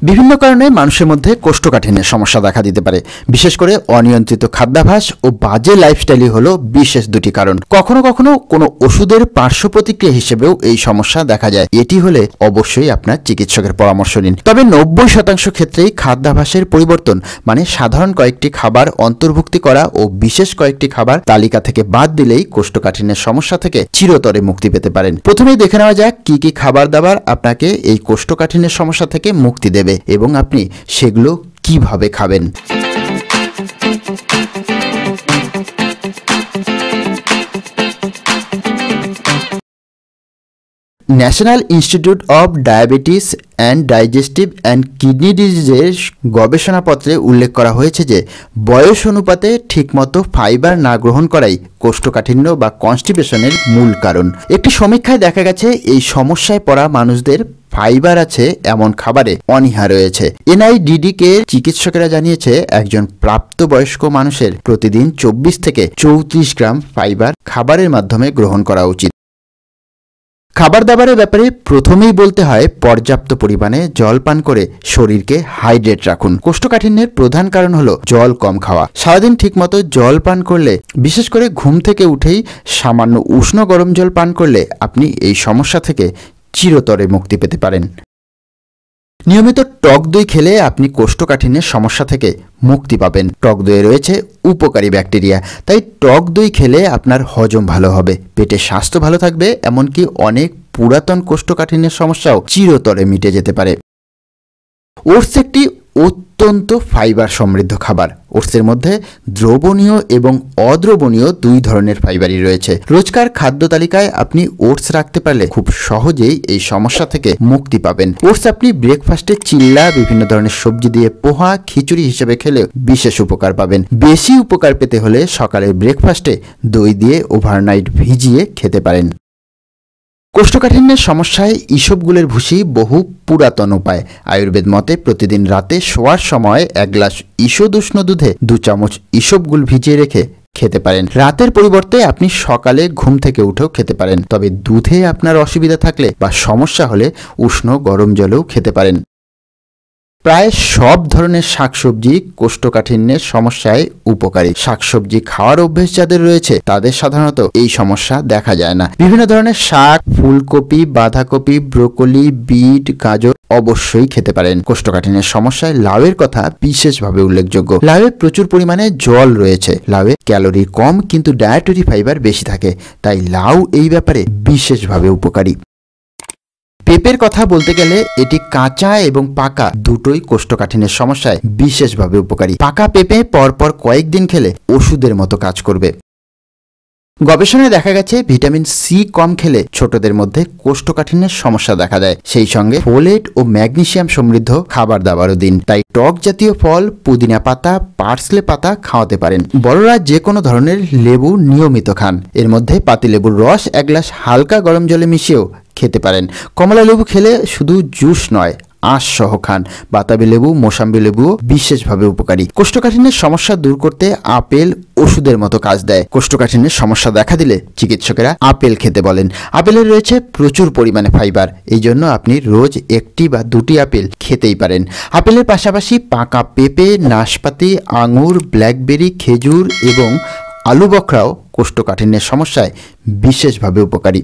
বিভিন্ন কারণে মানুষের মধ্যে কোষ্ঠকাঠিন্যের সমস্যা দেখা দিতে পারে। বিশেষ করে অনিয়ন্ত্রিত খাদ্যাভ্যাস ও বাজে লাইফস্টাইলই হলো বিশেষ দুটি কারণ। কখনো কখনো কোনো ওষুধের পার্শ্ব প্রতিক্রিয়া হিসেবেও এই সমস্যা দেখা যায়। এটি হলে অবশ্যই আপনার চিকিৎসকের পরামর্শ নিন। তবে 90% ক্ষেত্রেই খাদ্যাভ্যাসের পরিবর্তন মানে সাধারণ কয়েকটি খাবার অন্তর্ভুক্তি করা ও বিশেষ কয়েকটি খাবার তালিকা থেকে বাদ দিলেই কোষ্ঠকাঠিন্যের সমস্যা থেকে চিরতরে মুক্তি পেতে পারেন। প্রথমেই দেখে নেওয়া যাক কি কি খাবার দাবার আপনাকে এই কোষ্ঠকাঠিন্যের সমস্যা থেকে মুক্তি দেবে এবং আপনি সেগুলো কিভাবে খাবেন। National Institute of Diabetes and Digestive and Kidney ডিজিজের গবেষণাপত্রে উল্লেখ করা হয়েছে যে বয়স অনুপাতে ঠিকমতো ফাইবার না গ্রহণ করাই কোষ্ঠকাঠিন্য বা কনস্টিপেশনের মূল কারণ। একটি সমীক্ষায় দেখা গেছে এই সমস্যায় পড়া মানুষদের ফাইবার আছে এমন খাবারে অনীহা রয়েছে। NIDDকে চিকিৎসকেরা জানিয়েছে একজন প্রাপ্তবয়স্ক মানুষের প্রতিদিন 24 থেকে 34 গ্রাম ফাইবার খাবারের মাধ্যমে গ্রহণ করা উচিত। খাবার দাবারের ব্যাপারে প্রথমেই বলতে হয় পর্যাপ্ত পরিমাণে জল পান করে শরীরকে হাইড্রেট রাখুন। কোষ্ঠকাঠিন্যের প্রধান কারণ হলো জল কম খাওয়া। সারাদিন ঠিকমতো জল পান করলে, বিশেষ করে ঘুম থেকে উঠেই সামান্য উষ্ণ গরম জল পান করলে আপনি এই সমস্যা থেকে চিরতরে মুক্তি পেতে পারেন। নিয়মিত টক দই খেলে আপনি কোষ্ঠকাঠিন্যের সমস্যা থেকে মুক্তি পাবেন। টক দইয়ে রয়েছে উপকারী ব্যাকটেরিয়া, তাই টক দই খেলে আপনার হজম ভালো হবে, পেটের স্বাস্থ্য ভালো থাকবে, এমনকি অনেক পুরাতন কোষ্ঠকাঠিন্যের সমস্যাও চিরতরে মিটে যেতে পারে। ওটস একটি অত্যন্ত ফাইবার সমৃদ্ধ খাবার। ওটসের মধ্যে দ্রবণীয় এবং অদ্রবণীয় দুই ধরনের ফাইবারই রয়েছে। রোজকার খাদ্য তালিকায় আপনি ওটস রাখতে পারলে খুব সহজেই এই সমস্যা থেকে মুক্তি পাবেন। ওটস আপনি ব্রেকফাস্টে চিল্লা, বিভিন্ন ধরনের সবজি দিয়ে পোহা, খিচুড়ি হিসেবে খেলে বিশেষ উপকার পাবেন। বেশি উপকার পেতে হলে সকালের ব্রেকফাস্টে দই দিয়ে ওভারনাইট ভিজিয়ে খেতে পারেন। কোষ্ঠকাঠিন্যের সমস্যায় ইসবগুলের ভুসি বহু পুরাতন উপায়। আয়ুর্বেদ মতে প্রতিদিন রাতে শোয়ার সময় 1 গ্লাস ঈষদ উষ্ণ দুধে 2 চামচ ইসবগুল ভিজিয়ে রেখে খেতে পারেন। রাতের পরিবর্তে আপনি সকালে ঘুম থেকে উঠেও খেতে পারেন। তবে দুধে আপনার অসুবিধা থাকলে বা সমস্যা হলে উষ্ণ গরম জলেও খেতে পারেন। প্রায় সব ধরনের শাকসবজি কোষ্ঠকাঠিন্যের সমস্যায় উপকারী। শাকসবজি খাওয়ার অভ্যেস যাদের রয়েছে তাদের সাধারণত এই সমস্যা দেখা যায় না। বিভিন্ন ধরনের শাক, ফুলকপি, বাঁধাকপি, ব্রোকলি, বিট, গাজর অবশ্যই খেতে পারেন। কোষ্ঠকাঠিন্যের সমস্যায় লাউয়ের কথা বিশেষভাবে উল্লেখযোগ্য। লাউয়ে প্রচুর পরিমাণে জল রয়েছে। লাউয়ে ক্যালোরি কম কিন্তু ডায়েটরি ফাইবার বেশি থাকে, তাই লাউ এই ব্যাপারে বিশেষভাবে উপকারী। পেঁপের কথা বলতে গেলে এটি কাঁচা এবং পাকা দুটোই কোষ্ঠকাঠিন্যের সমস্যায় বিশেষভাবে উপকারী। পাকা পেঁপে পরপর কয়েকদিন খেলে ওষুধের মতো কাজ করবে। গবেষণায় দেখা গেছে ভিটামিন সি কম খেলে ছোটদের মধ্যে কোষ্ঠকাঠিন্যের সমস্যা দেখা দেয়। সেই সঙ্গে ফোলেট ও ম্যাগনেসিয়াম সমৃদ্ধ খাবার দাবারও দিন। তাই টক জাতীয় ফল, পুদিনা পাতা, পার্সলে পাতা খাওয়াতে পারেন। বড়রা যে কোনো ধরনের লেবু নিয়মিত খান। এর মধ্যে পাতিলেবুর রস 1 গ্লাস হালকা গরম জলে মিশিয়েও খেতে পারেন। কমলা লেবু খেলে শুধু জুস নয়, আঁশ সহ খান। বাতাবি লেবু, মোসাম্বি লেবুও বিশেষভাবে উপকারী। কোষ্ঠকাঠিন্যের সমস্যা দূর করতে আপেল ওষুধের মতো কাজ দেয়। কোষ্ঠকাঠিন্যের সমস্যা দেখা দিলে চিকিৎসকেরা আপেল খেতে বলেন। আপেলে রয়েছে প্রচুর পরিমাণে ফাইবার, এই জন্য আপনি রোজ 1টি বা 2টি আপেল খেতেই পারেন। আপেলের পাশাপাশি পাকা পেঁপে, নাশপাতি, আঙুর, ব্ল্যাকবেরি, খেজুর এবং আলু বখরাও কোষ্ঠকাঠিন্যের সমস্যায় বিশেষভাবে উপকারী।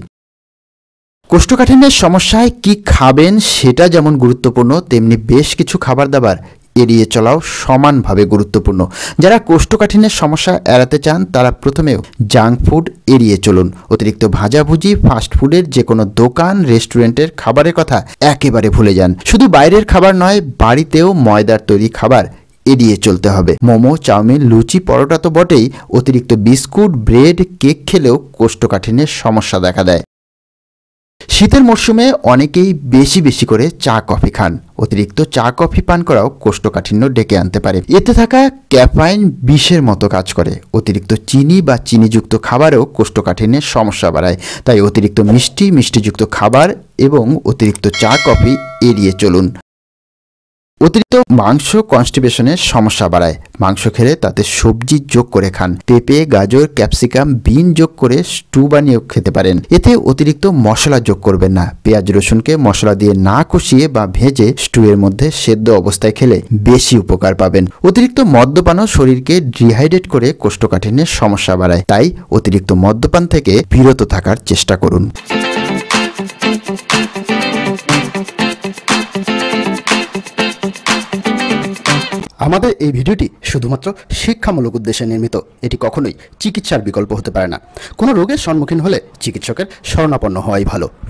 কোষ্ঠকাঠিন্যের সমস্যায় কি খাবেন সেটা যেমন গুরুত্বপূর্ণ, তেমনি বেশ কিছু খাবার দাবার এড়িয়ে চলাও সমানভাবে গুরুত্বপূর্ণ। যারা কোষ্ঠকাঠিন্যের সমস্যা এড়াতে চান তারা প্রথমেও জাঙ্ক ফুড এড়িয়ে চলুন। অতিরিক্ত ভাজাভুজি, ফাস্টফুডের যে কোনো দোকান, রেস্টুরেন্টের খাবারের কথা একেবারে ভুলে যান। শুধু বাইরের খাবার নয়, বাড়িতেও ময়দার তৈরি খাবার এড়িয়ে চলতে হবে। মোমো, চাউমিন, লুচি, পরোটা তো বটেই, অতিরিক্ত বিস্কুট, ব্রেড, কেক খেলেও কোষ্ঠকাঠিন্যের সমস্যা দেখা দেয়। শীতের মরশুমে অনেকেই বেশি বেশি করে চা কফি খান। অতিরিক্ত চা কফি পান করাও কোষ্ঠকাঠিন্য ডেকে আনতে পারে। এতে থাকা ক্যাফাইন বিষের মতো কাজ করে। অতিরিক্ত চিনি বা চিনিযুক্ত খাবারেও কোষ্ঠকাঠিন্যের সমস্যা বাড়ায়। তাই অতিরিক্ত মিষ্টি, মিষ্টিযুক্ত খাবার এবং অতিরিক্ত চা কফি এড়িয়ে চলুন। অতিরিক্ত মাংস কনস্টিপেশনের সমস্যা বাড়ায়। মাংস খেলে তাতে সবজি যোগ করে খান। পেঁপে, গাজর, ক্যাপসিকাম, বিন যোগ করে স্টু বানিয়ে খেতে পারেন। এতে অতিরিক্ত মশলা যোগ করবেন না। পেঁয়াজ রসুনকে মশলা দিয়ে না কষিয়ে বা ভেজে স্টু এর মধ্যে সেদ্ধ অবস্থায় খেলে বেশি উপকার পাবেন। অতিরিক্ত মদ্যপানও শরীরকে ডিহাইড্রেট করে কোষ্ঠকাঠিন্যের সমস্যা বাড়ায়। তাই অতিরিক্ত মদ্যপান থেকে বিরত থাকার চেষ্টা করুন। আমাদের এই ভিডিওটি শুধুমাত্র শিক্ষামূলক উদ্দেশ্যে নির্মিত। এটি কখনোই চিকিৎসার বিকল্প হতে পারে না। কোনো রোগের সম্মুখীন হলে চিকিৎসকের শরণাপন্ন হওয়াই ভালো।